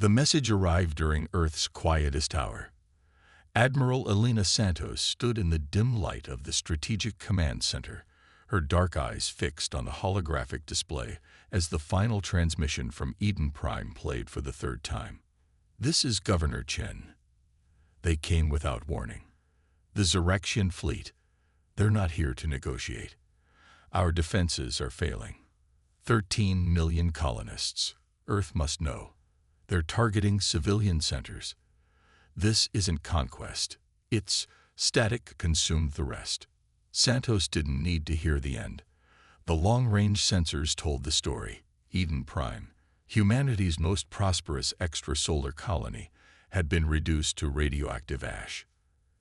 The message arrived during Earth's quietest hour. Admiral Elena Santos stood in the dim light of the Strategic Command Center, her dark eyes fixed on the holographic display as the final transmission from Eden Prime played for the third time. "This is Governor Chen." They came without warning. "The Zyrexian fleet. They're not here to negotiate. Our defenses are failing. 13 million colonists. Earth must know. They're targeting civilian centers. This isn't conquest. It's static consumed the rest." Santos didn't need to hear the end. The long-range sensors told the story. Eden Prime, humanity's most prosperous extrasolar colony, had been reduced to radioactive ash.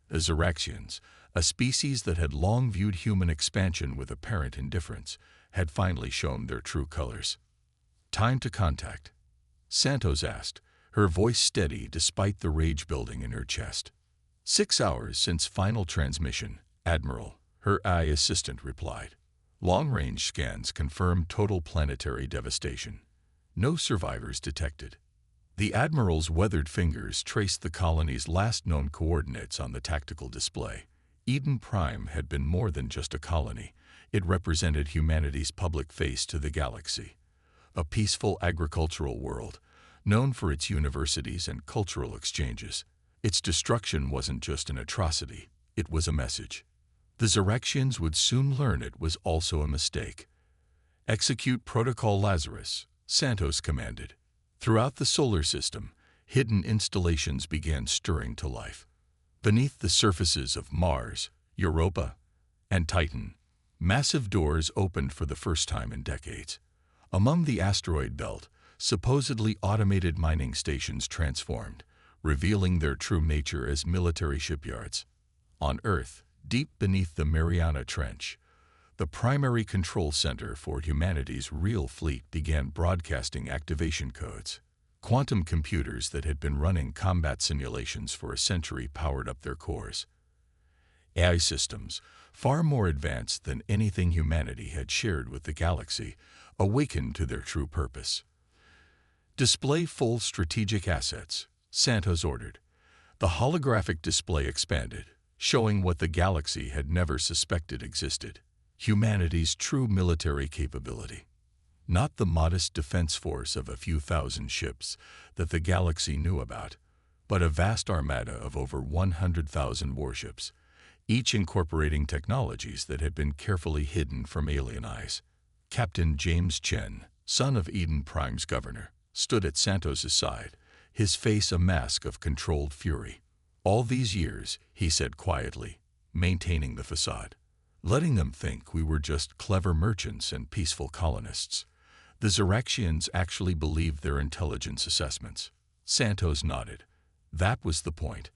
The Zyrexians, a species that had long viewed human expansion with apparent indifference, had finally shown their true colors. "Time to contact?" Santos asked, her voice steady despite the rage building in her chest. 6 hours since final transmission, Admiral," her AI assistant replied. "Long-range scans confirm total planetary devastation. No survivors detected." The Admiral's weathered fingers traced the colony's last known coordinates on the tactical display. Eden Prime had been more than just a colony. It represented humanity's public face to the galaxy. A peaceful agricultural world, known for its universities and cultural exchanges. Its destruction wasn't just an atrocity, it was a message. The Zyrexians would soon learn it was also a mistake. "Execute Protocol Lazarus," Santos commanded. Throughout the solar system, hidden installations began stirring to life. Beneath the surfaces of Mars, Europa, and Titan, massive doors opened for the first time in decades. Among the asteroid belt, supposedly automated mining stations transformed, revealing their true nature as military shipyards. On Earth, deep beneath the Mariana Trench, the primary control center for humanity's real fleet began broadcasting activation codes. Quantum computers that had been running combat simulations for a century powered up their cores. AI systems, far more advanced than anything humanity had shared with the galaxy, awakened to their true purpose. "Display full strategic assets," Santos ordered. The holographic display expanded, showing what the galaxy had never suspected existed: humanity's true military capability. Not the modest defense force of a few thousand ships that the galaxy knew about, but a vast armada of over 100,000 warships, each incorporating technologies that had been carefully hidden from alien eyes. Captain James Chen, son of Eden Prime's governor, stood at Santos's side, his face a mask of controlled fury. "All these years," he said quietly, maintaining the facade, "letting them think we were just clever merchants and peaceful colonists. The Zyrexians actually believed their intelligence assessments." Santos nodded. "That was the point.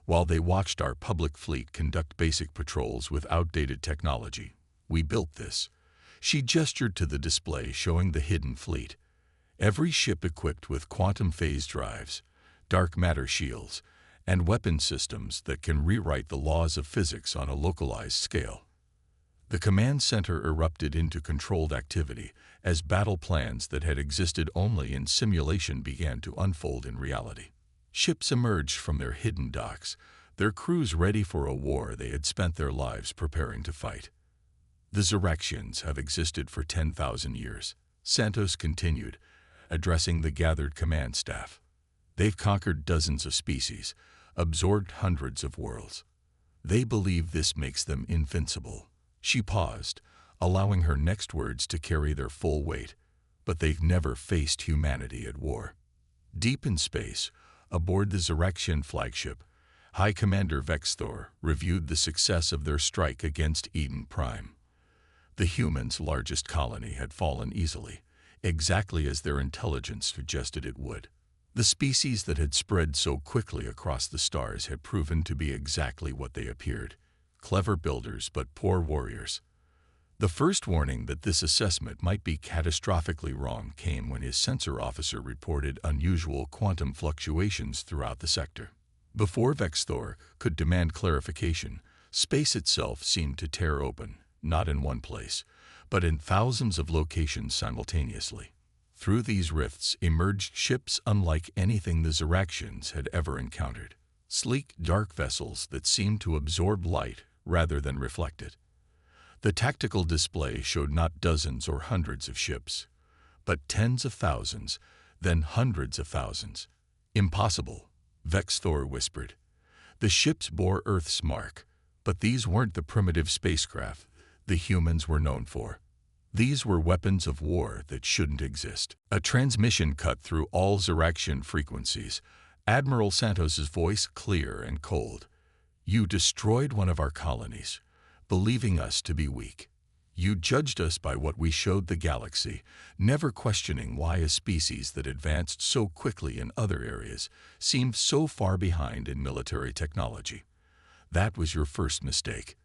While they watched our public fleet conduct basic patrols with outdated technology, we built this." She gestured to the display showing the hidden fleet. Every ship equipped with quantum phase drives, dark matter shields, and weapon systems that can rewrite the laws of physics on a localized scale. The command center erupted into controlled activity as battle plans that had existed only in simulation began to unfold in reality. Ships emerged from their hidden docks, their crews ready for a war they had spent their lives preparing to fight. "The Zyrexians have existed for 10,000 years," Santos continued, addressing the gathered command staff. "They've conquered dozens of species, absorbed hundreds of worlds. They believe this makes them invincible." She paused, allowing her next words to carry their full weight, "but they've never faced humanity at war." Deep in space, aboard the Zyrexian flagship, High Commander Vexthor reviewed the success of their strike against Eden Prime. The humans' largest colony had fallen easily, exactly as their intelligence suggested it would. The species that had spread so quickly across the stars had proven to be exactly what they appeared: clever builders but poor warriors. The first warning that this assessment might be catastrophically wrong came when his sensor officer reported unusual quantum fluctuations throughout the sector. Before Vexthor could demand clarification, space itself seemed to tear open, not in one place, but in thousands of locations simultaneously. Through these rifts emerged ships unlike anything the Ziraxians had ever encountered. Sleek, dark vessels that seemed to absorb light rather than reflect it. The tactical display showed not dozens or hundreds of ships, but tens of thousands, then hundreds of thousands. Impossible, Vexthor whispered. The ships bore Earth's mark, but these weren't the primitive spacecraft the humans were known for. These were weapons of war that shouldn't exist. A transmission cut through all Ziraxian frequencies, Admiral Santos's voice clear and cold. You destroyed one of our colonies, believing us to be weak. You judged us by what we showed the galaxy, never questioning why a species that advanced so quickly in other areas seemed so far behind in military technology. That was your first mistake.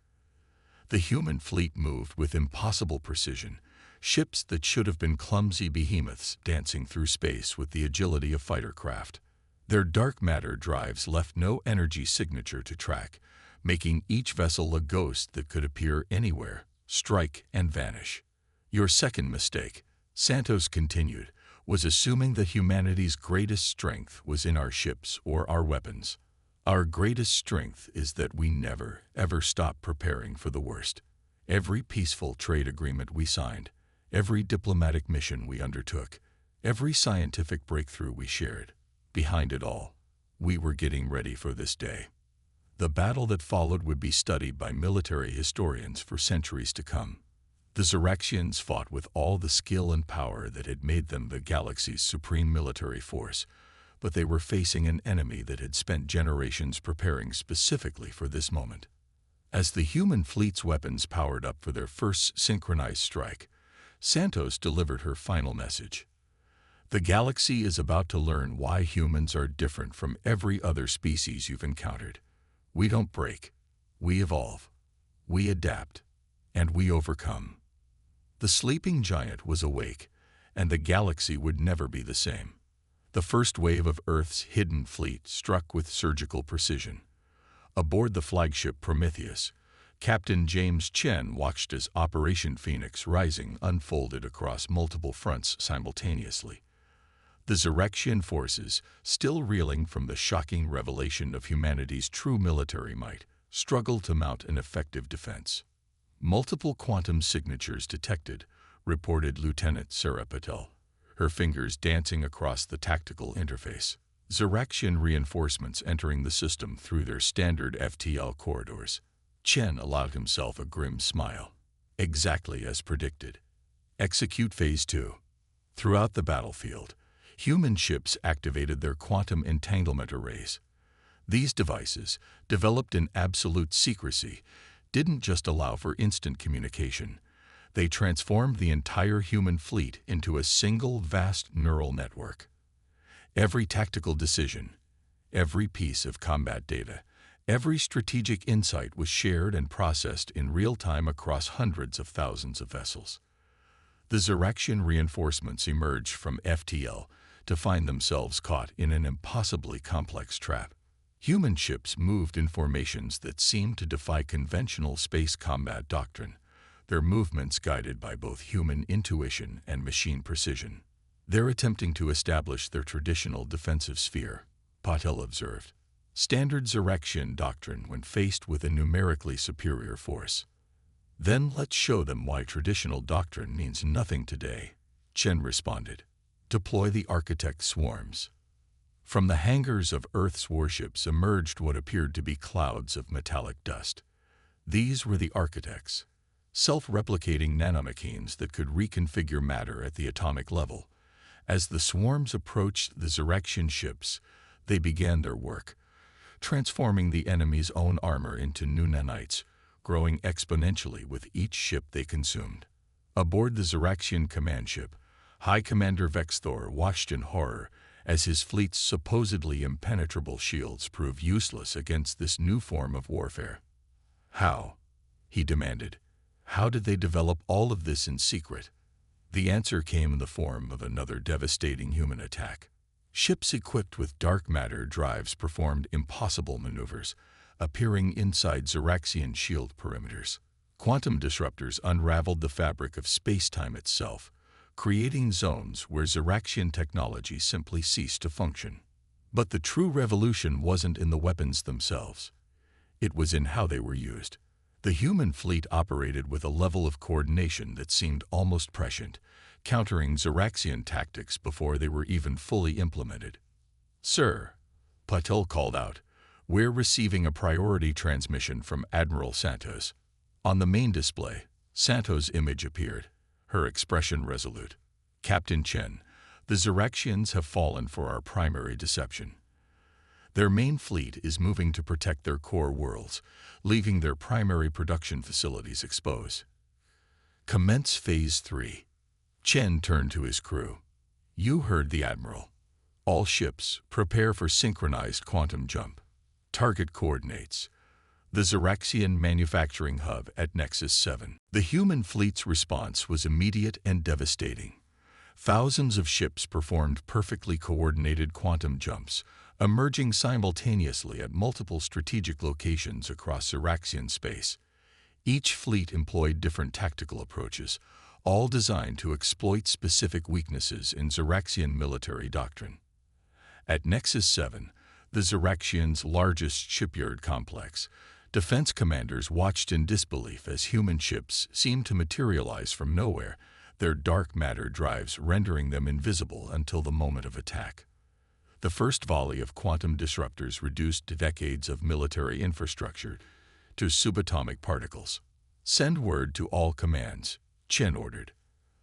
The human fleet moved with impossible precision, ships that should have been clumsy behemoths dancing through space with the agility of fighter craft. Their dark matter drives left no energy signature to track, making each vessel a ghost that could appear anywhere, strike and vanish. Your second mistake, Santos continued, was assuming that humanity's greatest strength was in our ships or our weapons. Our greatest strength is that we never, ever stop preparing for the worst. Every peaceful trade agreement we signed, every diplomatic mission we undertook, every scientific breakthrough we shared, behind it all, we were getting ready for this day. The battle that followed would be studied by military historians for centuries to come. The Ziraxians fought with all the skill and power that had made them the galaxy's supreme military force, but they were facing an enemy that had spent generations preparing specifically for this moment. As the human fleet's weapons powered up for their first synchronized strike, Santos delivered her final message. The galaxy is about to learn why humans are different from every other species you've encountered. We don't break, we evolve, we adapt, and we overcome. The sleeping giant was awake, and the galaxy would never be the same. The first wave of Earth's hidden fleet struck with surgical precision. Aboard the flagship Prometheus, Captain James Chen watched as Operation Phoenix Rising unfolded across multiple fronts simultaneously. The Ziraxian forces, still reeling from the shocking revelation of humanity's true military might, struggled to mount an effective defense. Multiple quantum signatures detected, reported Lieutenant Sarah Patel, her fingers dancing across the tactical interface. Ziraxian reinforcements entering the system through their standard FTL corridors. Chen allowed himself a grim smile. Exactly as predicted. Execute Phase 2. Throughout the battlefield, human ships activated their quantum entanglement arrays. These devices, developed in absolute secrecy, didn't just allow for instant communication. They transformed the entire human fleet into a single vast neural network. Every tactical decision, every piece of combat data, every strategic insight was shared and processed in real time across hundreds of thousands of vessels. The Ziraxian reinforcements emerged from FTL to find themselves caught in an impossibly complex trap. Human ships moved in formations that seemed to defy conventional space combat doctrine, their movements guided by both human intuition and machine precision. They're attempting to establish their traditional defensive sphere, Patel observed. Standard Ziraxian doctrine when faced with a numerically superior force. Then let's show them why traditional doctrine means nothing today, Chen responded. Deploy the architect swarms. From the hangars of Earth's warships emerged what appeared to be clouds of metallic dust. These were the architects, self-replicating nanomachines that could reconfigure matter at the atomic level. As the swarms approached the Ziraxian ships, they began their work, transforming the enemy's own armor into new nanites, growing exponentially with each ship they consumed. Aboard the Ziraxian command ship, High Commander Vexthor watched in horror as his fleet's supposedly impenetrable shields proved useless against this new form of warfare. How? He demanded. How did they develop all of this in secret? The answer came in the form of another devastating human attack. Ships equipped with dark matter drives performed impossible maneuvers, appearing inside Ziraxian shield perimeters. Quantum disruptors unraveled the fabric of space-time itself, creating zones where Ziraxian technology simply ceased to function. But the true revolution wasn't in the weapons themselves. It was in how they were used. The human fleet operated with a level of coordination that seemed almost prescient, countering Ziraxian tactics before they were even fully implemented. "Sir," Patel called out, "we're receiving a priority transmission from Admiral Santos." On the main display, Santos' image appeared, her expression resolute. "Captain Chen, the Ziraxians have fallen for our primary deception. Their main fleet is moving to protect their core worlds, leaving their primary production facilities exposed. Commence Phase 3. Chen turned to his crew. "You heard the Admiral. All ships, prepare for synchronized quantum jump. Target coordinates: the Ziraxian manufacturing hub at Nexus 7. The human fleet's response was immediate and devastating. Thousands of ships performed perfectly coordinated quantum jumps, emerging simultaneously at multiple strategic locations across Ziraxian space. Each fleet employed different tactical approaches, all designed to exploit specific weaknesses in Ziraxian military doctrine. At Nexus 7, the Ziraxians' largest shipyard complex, defense commanders watched in disbelief as human ships seemed to materialize from nowhere, their dark matter drives rendering them invisible until the moment of attack. The first volley of quantum disruptors reduced decades of military infrastructure to subatomic particles. "Send word to all commands," Chen ordered.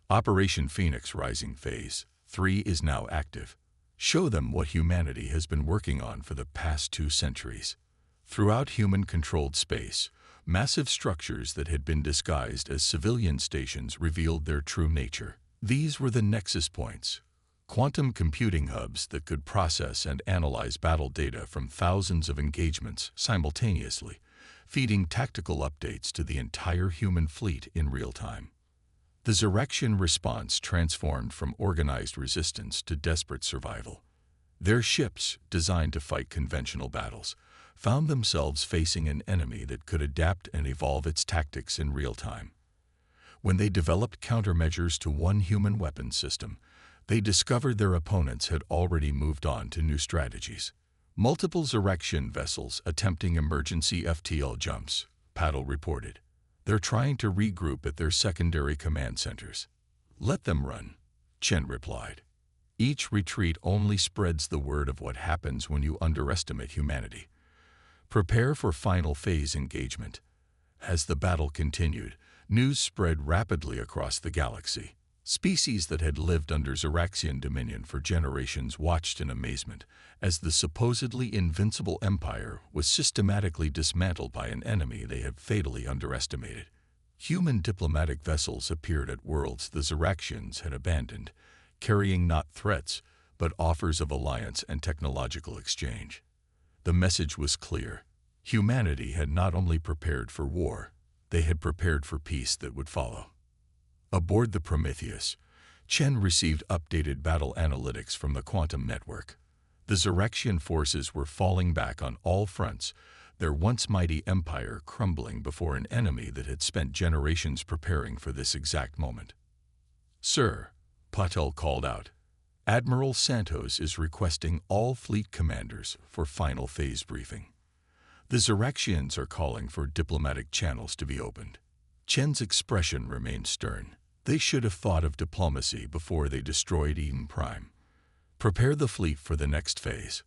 "Operation Phoenix Rising Phase 3 is now active. Show them what humanity has been working on for the past 2 centuries." Throughout human-controlled space, massive structures that had been disguised as civilian stations revealed their true nature. These were the nexus points, quantum computing hubs that could process and analyze battle data from thousands of engagements simultaneously, feeding tactical updates to the entire human fleet in real time. The Ziraxian response transformed from organized resistance to desperate survival. Their ships, designed to fight conventional battles, found themselves facing an enemy that could adapt and evolve its tactics in real time. When they developed countermeasures to one human weapons system, they discovered their opponents had already moved on to new strategies. Multiple Ziraxian vessels attempting emergency FTL jumps, Paddle reported. "They're trying to regroup at their secondary command centers." "Let them run," Chen replied. "Each retreat only spreads the word of what happens when you underestimate humanity. Prepare for final phase engagement." As the battle continued, news spread rapidly across the galaxy. Species that had lived under Ziraxian dominion for generations watched in amazement as the supposedly invincible empire was systematically dismantled by an enemy they had fatally underestimated. Human diplomatic vessels appeared at worlds the Ziraxians had abandoned, carrying not threats, but offers of alliance and technological exchange. The message was clear. Humanity had not only prepared for war, they had prepared for peace that would follow. Aboard the Prometheus, Chen received updated battle analytics from the quantum network. The Ziraxian forces were falling back on all fronts, their once mighty empire crumbling before an enemy that had spent generations preparing for this exact moment. "Sir," Patel called out, "Admiral Santos is requesting all fleet commanders for final phase briefing. The Ziraxians are calling for diplomatic channels to be opened." Chen's expression remained stern. They should have thought of diplomacy before they destroyed Eden Prime. "Prepare the fleet for the next phase.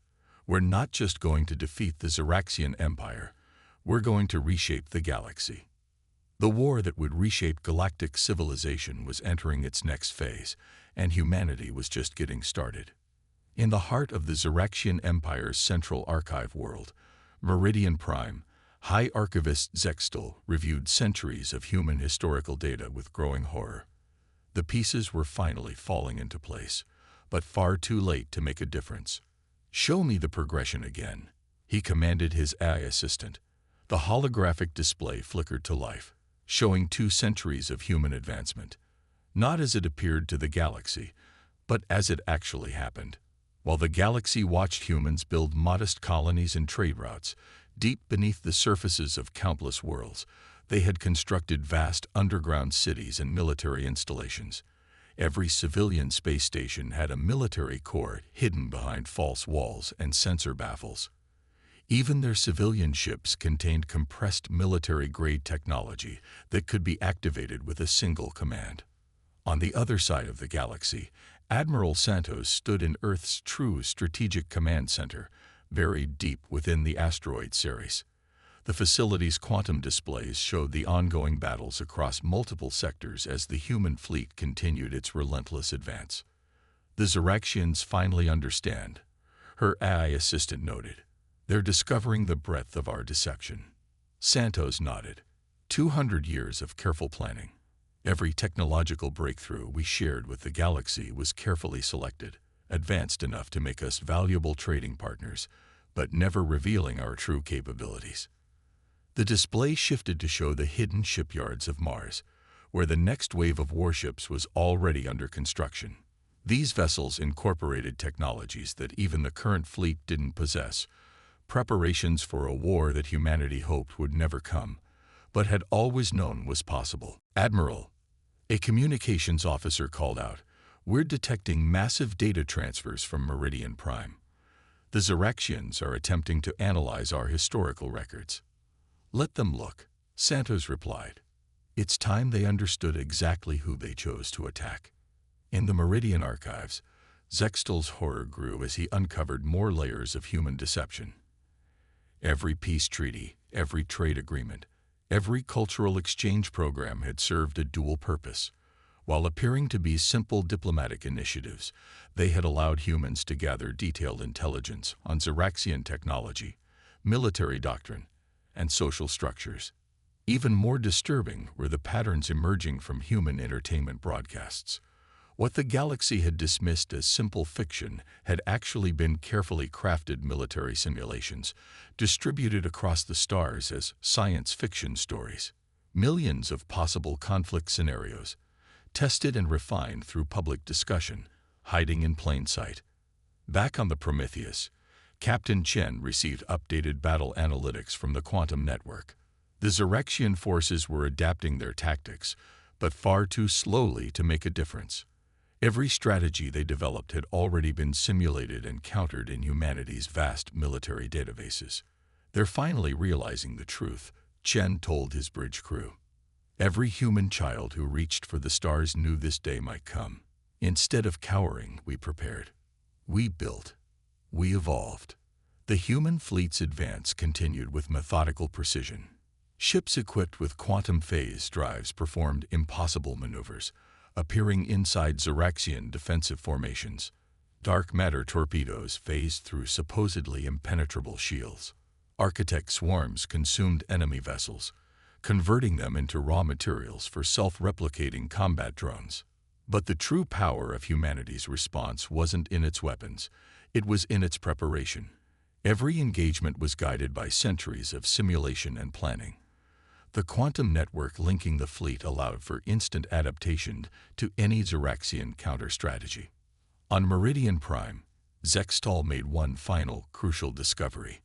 We're not just going to defeat the Ziraxian Empire, we're going to reshape the galaxy." The war that would reshape galactic civilization was entering its next phase, and humanity was just getting started. In the heart of the Ziraxian Empire's central archive world, Meridian Prime, High Archivist Zextal reviewed centuries of human historical data with growing horror. The pieces were finally falling into place, but far too late to make a difference. "Show me the progression again," he commanded his AI assistant. The holographic display flickered to life, showing 2 centuries of human advancement, not as it appeared to the galaxy, but as it actually happened. While the galaxy watched humans build modest colonies and trade routes, deep beneath the surfaces of countless worlds, they had constructed vast underground cities and military installations. Every civilian space station had a military core hidden behind false walls and sensor baffles. Even their civilian ships contained compressed military-grade technology that could be activated with a single command. On the other side of the galaxy, Admiral Santos stood in Earth's true strategic command center, buried deep within the asteroid Ceres. The facility's quantum displays showed the ongoing battles across multiple sectors as the human fleet continued its relentless advance. "The Zeraxians finally understand," her AI assistant noted. "They're discovering the breadth of our deception." Santos nodded. 200 years of careful planning. Every technological breakthrough we shared with the galaxy was carefully selected, advanced enough to make us valuable trading partners, but never revealing our true capabilities. The display shifted to show the hidden shipyards of Mars, where the next wave of warships was already under construction. These vessels incorporated technologies that even the current fleet didn't possess, preparations for a war that humanity hoped would never come, but had always known was possible. "Admiral," a communications officer called out, "we're detecting massive data transfers from Meridian Prime. The Zeraxians are attempting to analyze our historical records." "Let them look," Santos replied. "It's time they understood exactly who they chose to attack." In the Meridian archives, Zextal's horror grew as he uncovered more layers of human deception. Every peace treaty, every trade agreement, every cultural exchange program had served a dual purpose. While appearing to be simple diplomatic initiatives, they had allowed humans to gather detailed intelligence on Zeraxian technology, military doctrine, and social structures. Even more disturbing were the patterns emerging from human entertainment broadcasts. What the galaxy had dismissed as simple fiction had actually been carefully crafted military simulations, distributed across the stars as science fiction stories. Millions of possible conflict scenarios, tested and refined through public discussion, hiding in plain sight. Back on the Prometheus, Captain Chen received updated battle analytics from the quantum network. The Zeraxian forces were adapting their tactics, but far too slowly to make a difference. Every strategy they developed had already been simulated and countered in humanity's vast military databases. "They're finally realizing the truth," Chen told his bridge crew. "Every human child who reached for the stars knew this day might come. Instead of cowering, we prepared. We built. We evolved." The human fleet's advance continued with methodical precision. Ships equipped with quantum phase drives performed impossible maneuvers, appearing inside Zeraxian defensive formations. Dark matter torpedoes phased through supposedly impenetrable shields. Architect swarms consumed enemy vessels, converting them into raw materials for self-replicating combat drones. But the true power of humanity's response wasn't in its weapons, it was in its preparation. Every engagement was guided by centuries of simulation and planning. The quantum network linking the fleet allowed for instant adaptation to any Zeraxian counter-strategy. On Meridian Prime, Zextal made one final, crucial discovery.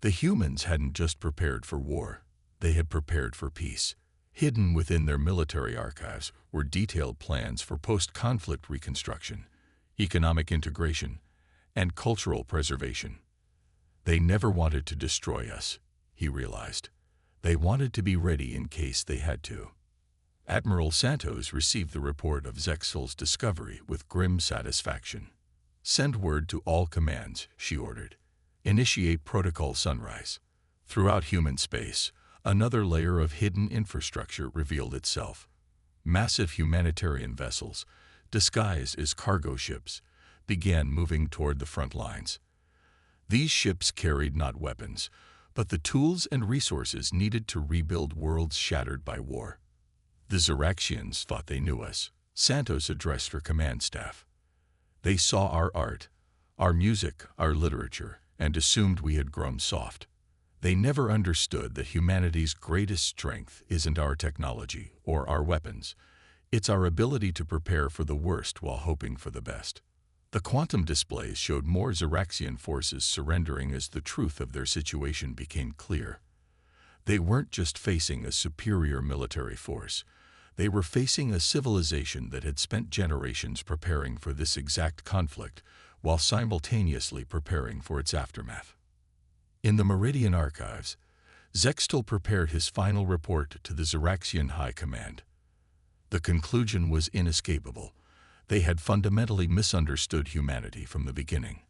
The humans hadn't just prepared for war, they had prepared for peace. Hidden within their military archives were detailed plans for post-conflict reconstruction, economic integration, and cultural preservation. They never wanted to destroy us, he realized. They wanted to be ready in case they had to. Admiral Santos received the report of Zextal's discovery with grim satisfaction. "Send word to all commands," she ordered. "Initiate Protocol Sunrise." Throughout human space, another layer of hidden infrastructure revealed itself. Massive humanitarian vessels, disguised as cargo ships, began moving toward the front lines. These ships carried not weapons, but the tools and resources needed to rebuild worlds shattered by war. "The Zeraxians thought they knew us," Santos addressed her command staff. "They saw our art, our music, our literature, and assumed we had grown soft. They never understood that humanity's greatest strength isn't our technology or our weapons. It's our ability to prepare for the worst while hoping for the best." The quantum displays showed more Zeraxian forces surrendering as the truth of their situation became clear. They weren't just facing a superior military force. They were facing a civilization that had spent generations preparing for this exact conflict, while simultaneously preparing for its aftermath. In the Meridian archives, Zextal prepared his final report to the Zeraxian High Command. The conclusion was inescapable. They had fundamentally misunderstood humanity from the beginning.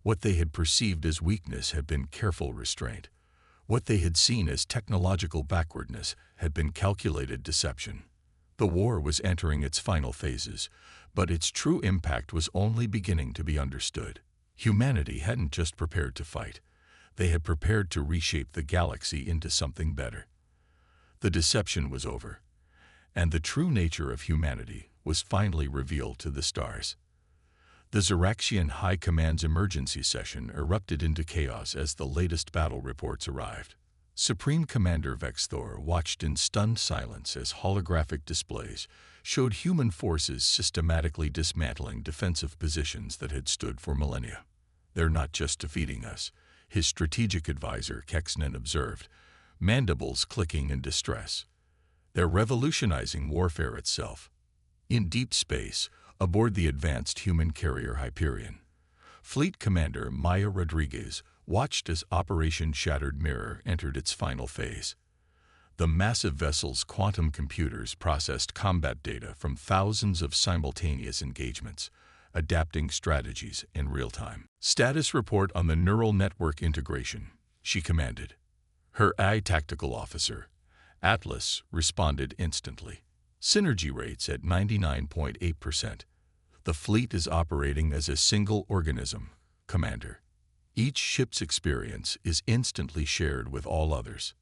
What they had perceived as weakness had been careful restraint. What they had seen as technological backwardness had been calculated deception. The war was entering its final phases, but its true impact was only beginning to be understood. Humanity hadn't just prepared to fight. They had prepared to reshape the galaxy into something better. The deception was over, and the true nature of humanity was finally revealed to the stars. The Zeraxian High Command's emergency session erupted into chaos as the latest battle reports arrived. Supreme Commander Vexthor watched in stunned silence as holographic displays showed human forces systematically dismantling defensive positions that had stood for millennia. "They're not just defeating us," his strategic advisor Kexnen observed, mandibles clicking in distress. "They're revolutionizing warfare itself." In deep space, aboard the advanced human carrier Hyperion, Fleet Commander Maya Rodriguez watched as Operation Shattered Mirror entered its final phase. The massive vessel's quantum computers processed combat data from thousands of simultaneous engagements, adapting strategies in real time. "Status report on the neural network integration," she commanded. Her AI tactical officer, Atlas, responded instantly. "Synergy rates at 99.8%. The fleet is operating as a single organism, Commander. Each ship's experience is instantly shared with all others."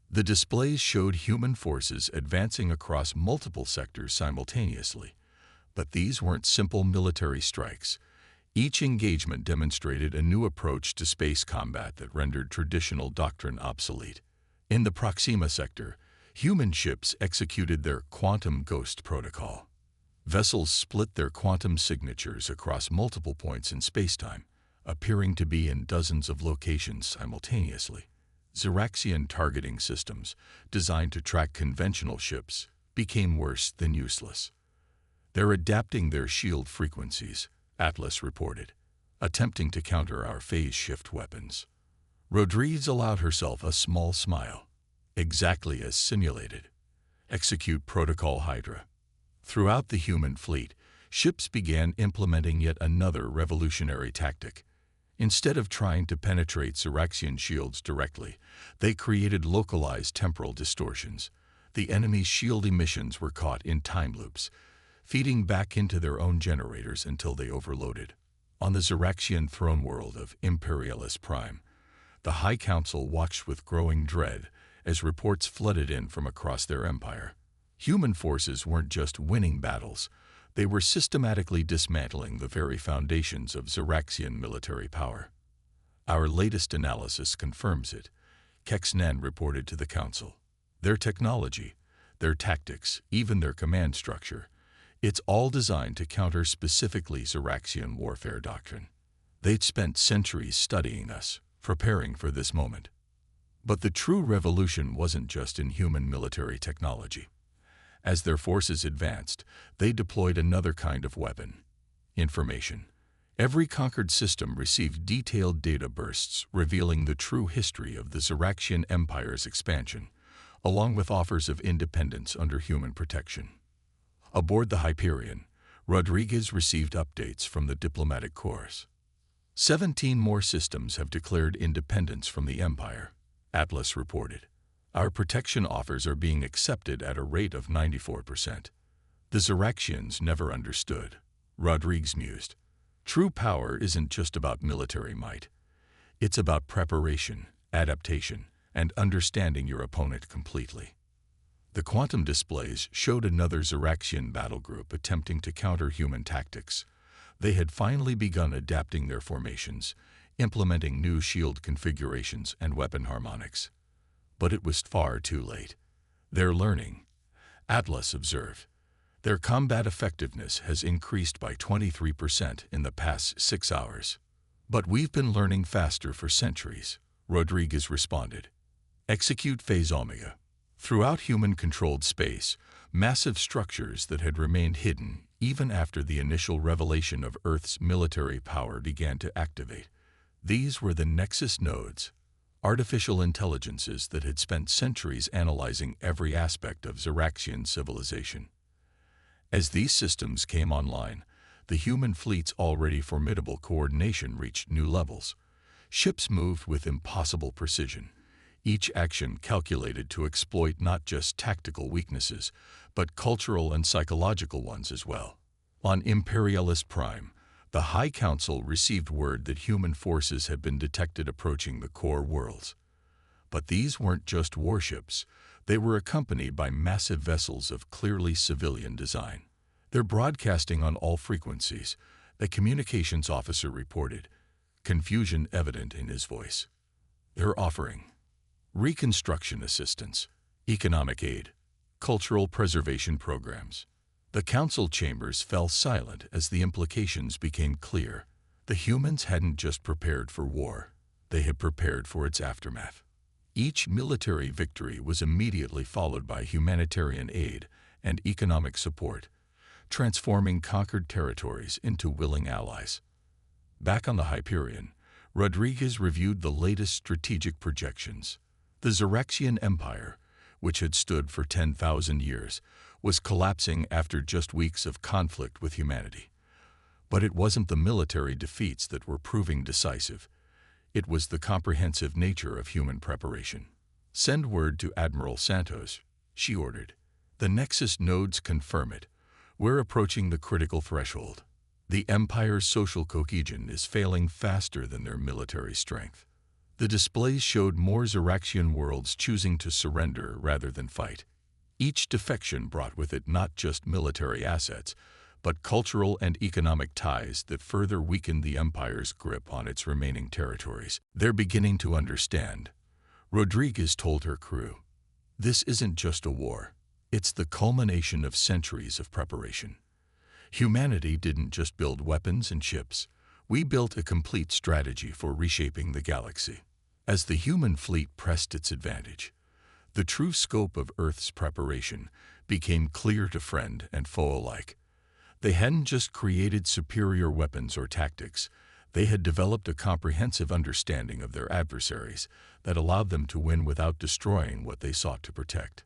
The displays showed human forces advancing across multiple sectors simultaneously, but these weren't simple military strikes. Each engagement demonstrated a new approach to space combat that rendered traditional doctrine obsolete. In the Proxima sector, human ships executed their quantum ghost protocol. Vessels split their quantum signatures across multiple points in spacetime, appearing to be in dozens of locations simultaneously. Zeraxian targeting systems, designed to track conventional ships, became worse than useless. "They're adapting their shield frequencies," Atlas reported, "attempting to counter our phase shift weapons." Rodriguez allowed herself a small smile. "Exactly as simulated. Execute Protocol Hydra." Throughout the human fleet, ships began implementing yet another revolutionary tactic. Instead of trying to penetrate Zeraxian shields directly, they created localized temporal distortions. The enemy's shield emissions were caught in time loops, feeding back into their own generators until they overloaded. On the Zeraxian throne world of Imperialis Prime, the High Council watched with growing dread as reports flooded in from across their empire. Human forces weren't just winning battles, they were systematically dismantling the very foundations of Zeraxian military power. "Our latest analysis confirms it," Kexnen reported to the Council. "Their technology, their tactics, even their command structure, it's all designed to counter specifically Zeraxian warfare doctrine. They'd spent centuries studying us, preparing for this moment." But the true revolution wasn't just in human military technology. As their forces advanced, they deployed another kind of weapon: information. Every conquered system received detailed data bursts revealing the true history of the Zeraxian Empire's expansion, along with offers of independence under human protection. Aboard the Hyperion, Rodriguez received updates from the diplomatic corps. 17 more systems have declared independence from the Empire, Atlas reported. "Our protection offers are being accepted at a rate of 94%. The Zeraxians never understood," Rodriguez mused. "True power isn't just about military might. It's about preparation, adaptation, and understanding your opponent completely." The quantum displays showed another Zeraxian battle group attempting to counter human tactics. They had finally begun adapting their formations, implementing new shield configurations and weapon harmonics. But it was far too late. "They're learning," Atlas observed. "Their combat effectiveness has increased by 23% in the past 6 hours. But we've been learning faster for centuries," Rodriguez responded. "Execute Phase Omega." Throughout human-controlled space, Massive structures that had remained hidden even after the initial revelation of Earth's military power began to activate. These were the Nexus nodes, artificial intelligences that had spent centuries analyzing every aspect of Ziraxian civilization. As these systems came online, the human fleet's already formidable coordination reached new levels. Ships moved with impossible precision, each action calculated to exploit not just tactical weaknesses, but cultural and psychological ones as well. On Imperialist Prime, the High Council received word that human forces had been detected approaching the core worlds. But these weren't just warships. They were accompanied by massive vessels of clearly civilian design. They're broadcasting on all frequencies, a communications officer reported, confusion evident in his voice. They're offering reconstruction assistance, economic aid, cultural preservation programs. The council chambers fell silent as the implications became clear. The humans hadn't just prepared for war, they had prepared for its aftermath. Each military victory was immediately followed by humanitarian aid and economic support, transforming conquered territories into willing allies. Back on the Hyperion, Rodriguez reviewed the latest strategic projections. The Ziraxian Empire, which had stood for 10,000 years, was collapsing after just weeks of conflict with humanity. But it wasn't the military defeats that were proving decisive. It was the comprehensive nature of human preparation. "Send word to Admiral Santos," she ordered. "The Nexus nodes confirm it. We're approaching the critical threshold. The Empire's social cohesion is failing faster than their military strength." The displays showed more Ziraxian worlds choosing to surrender rather than fight. Each defection brought with it not just military assets, but cultural and economic ties that further weakened the Empire's grip on its remaining territories. "They're beginning to understand," Rodriguez told her crew. "This isn't just a war. It's the culmination of centuries of preparation. Humanity didn't just build weapons and ships. We built a complete strategy for reshaping the galaxy." As the human fleet pressed its advantage, the true scope of Earth's preparation became clear to friend and foe alike. They hadn't just created superior weapons or tactics, they had developed a comprehensive understanding of their adversaries that allowed them to win without destroying what they sought to protect.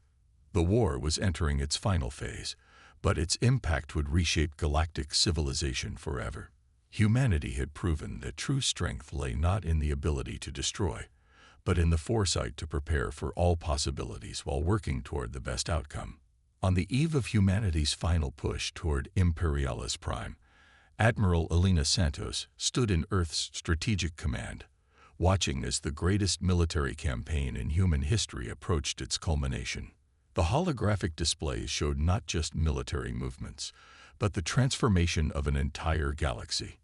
The war was entering its final phase, but its impact would reshape galactic civilization forever. Humanity had proven that true strength lay not in the ability to destroy, but in the foresight to prepare for all possibilities while working toward the best outcome. On the eve of humanity's final push toward Imperialist Prime, Admiral Elena Santos stood in Earth's strategic command, watching as the greatest military campaign in human history approached its culmination. The holographic displays showed not just military movements, but the transformation of an entire galaxy.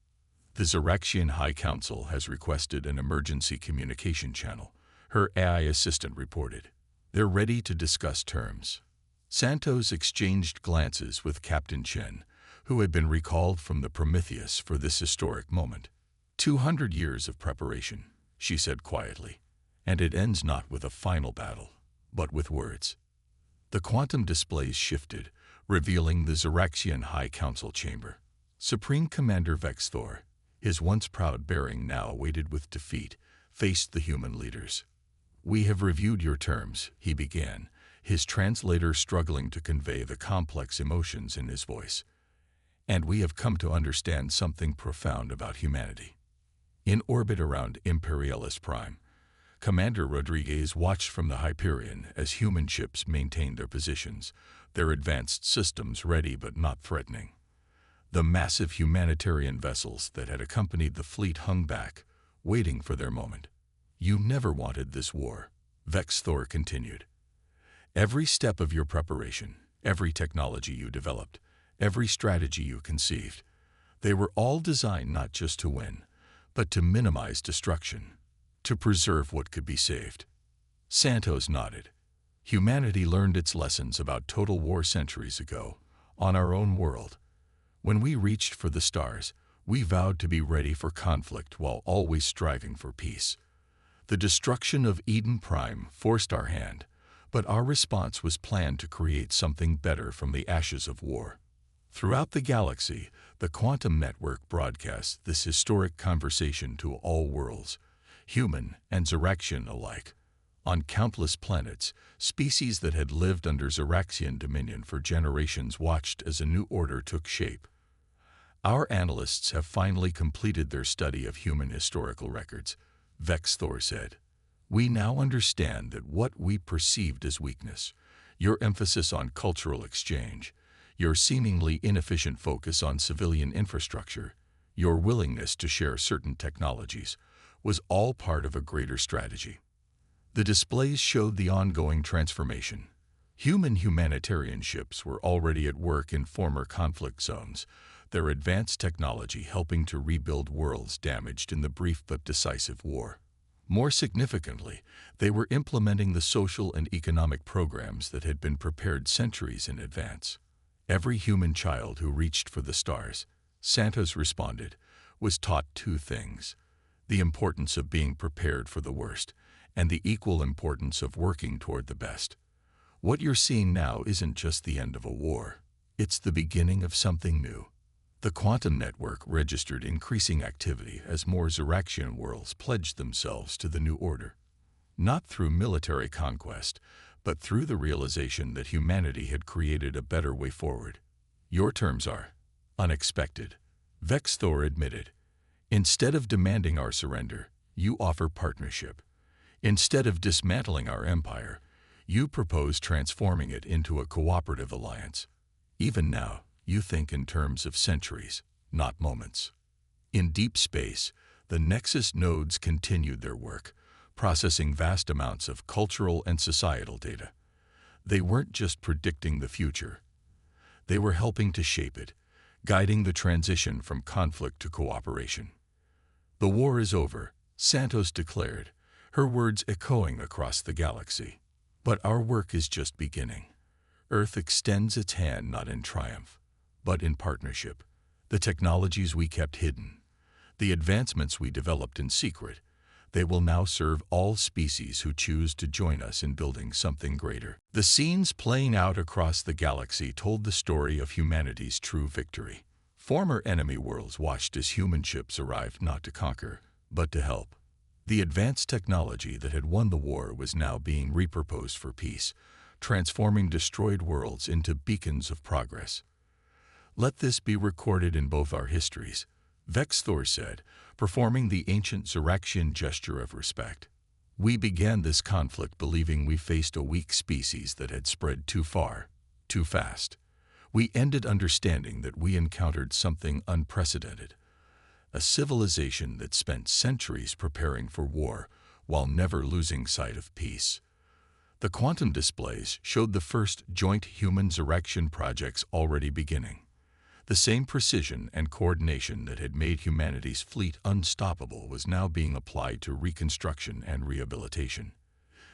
The Ziraxian High Council has requested an emergency communication channel, her AI assistant reported. They're ready to discuss terms. Santos exchanged glances with Captain Chen, who had been recalled from the Prometheus for this historic moment. 200 years of preparation, she said quietly, and it ends not with a final battle, but with words. The quantum displays shifted, revealing the Ziraxian High Council chamber. Supreme Commander Vexthor, his once proud bearing now weighted with defeat, faced the human leaders. "We have reviewed your terms," he began, his translator struggling to convey the complex emotions in his voice. "And we have come to understand something profound about humanity." In orbit around Imperialist Prime, Commander Rodriguez watched from the Hyperion as human ships maintained their positions, their advanced systems ready but not threatening. The massive humanitarian vessels that had accompanied the fleet hung back, waiting for their moment. "You never wanted this war," Vexthor continued. "Every step of your preparation, every technology you developed, every strategy you conceived, they were all designed not just to win, but to minimize destruction, to preserve what could be saved." Santos nodded. "Humanity learned its lessons about total war centuries ago, on our own world. When we reached for the stars, we vowed to be ready for conflict while always striving for peace. The destruction of Eden Prime forced our hand, But our response was planned to create something better from the ashes of war. Throughout the galaxy, the quantum network broadcasts this historic conversation to all worlds, human and Zeraxian alike. On countless planets, species that had lived under Zeraxian dominion for generations watched as a new order took shape. Our analysts have finally completed their study of human historical records, Vexthor said. We now understand that what we perceived as weakness, your emphasis on cultural exchange, your seemingly inefficient focus on civilian infrastructure, your willingness to share certain technologies, was all part of a greater strategy. The displays showed the ongoing transformation. Human humanitarian ships were already at work in former conflict zones, their advanced technology helping to rebuild worlds damaged in the brief but decisive war. More significantly, they were implementing the social and economic programs that had been prepared centuries in advance. Every human child who reached for the stars, Santos responded, was taught two things: the importance of being prepared for the worst, and the equal importance of working toward the best. What you're seeing now isn't just the end of a war. It's the beginning of something new. The quantum network registered increasing activity as more Zeraxian worlds pledged themselves to the new order. Not through military conquest, but through the realization that humanity had created a better way forward. Your terms are unexpected, Vexthor admitted. Instead of demanding our surrender, you offer partnership. Instead of dismantling our empire, you propose transforming it into a cooperative alliance. Even now, you think in terms of centuries, not moments. In deep space, the Nexus nodes continued their work, processing vast amounts of cultural and societal data. They weren't just predicting the future. They were helping to shape it, guiding the transition from conflict to cooperation. The war is over, Santos declared, her words echoing across the galaxy. But our work is just beginning. Earth extends its hand not in triumph, but in partnership. The technologies we kept hidden, the advancements we developed in secret, they will now serve all species who choose to join us in building something greater. The scenes playing out across the galaxy told the story of humanity's true victory. Former enemy worlds watched as human ships arrived not to conquer, but to help. The advanced technology that had won the war was now being repurposed for peace, transforming destroyed worlds into beacons of progress. Let this be recorded in both our histories, Vexthor said, performing the ancient Zeraxian gesture of respect. We began this conflict believing we faced a weak species that had spread too far, too fast. We ended understanding that we encountered something unprecedented, a civilization that spent centuries preparing for war while never losing sight of peace. The quantum displays showed the first joint human-Zeraxian projects already beginning. The same precision and coordination that had made humanity's fleet unstoppable was now being applied to reconstruction and rehabilitation.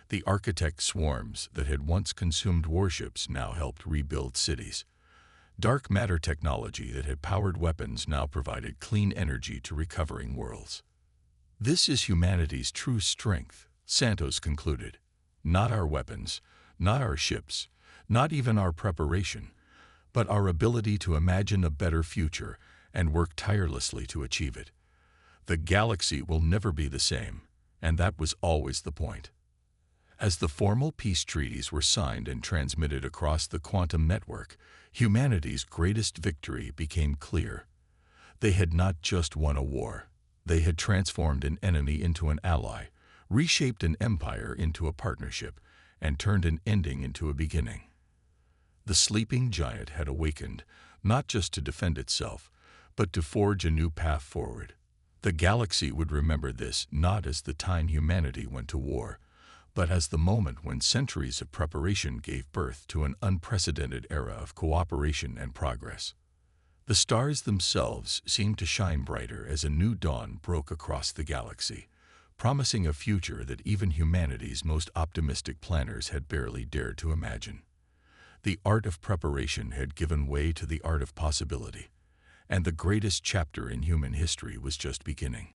The architect swarms that had once consumed warships now helped rebuild cities. Dark matter technology that had powered weapons now provided clean energy to recovering worlds. This is humanity's true strength, Santos concluded. Not our weapons, not our ships, not even our preparation, but our ability to imagine a better future and work tirelessly to achieve it. The galaxy will never be the same, and that was always the point. As the formal peace treaties were signed and transmitted across the quantum network, humanity's greatest victory became clear. They had not just won a war. They had transformed an enemy into an ally, reshaped an empire into a partnership, and turned an ending into a beginning. The sleeping giant had awakened, not just to defend itself, but to forge a new path forward. The galaxy would remember this not as the time humanity went to war, but as the moment when centuries of preparation gave birth to an unprecedented era of cooperation and progress. The stars themselves seemed to shine brighter as a new dawn broke across the galaxy, promising a future that even humanity's most optimistic planners had barely dared to imagine. The art of preparation had given way to the art of possibility, and the greatest chapter in human history was just beginning.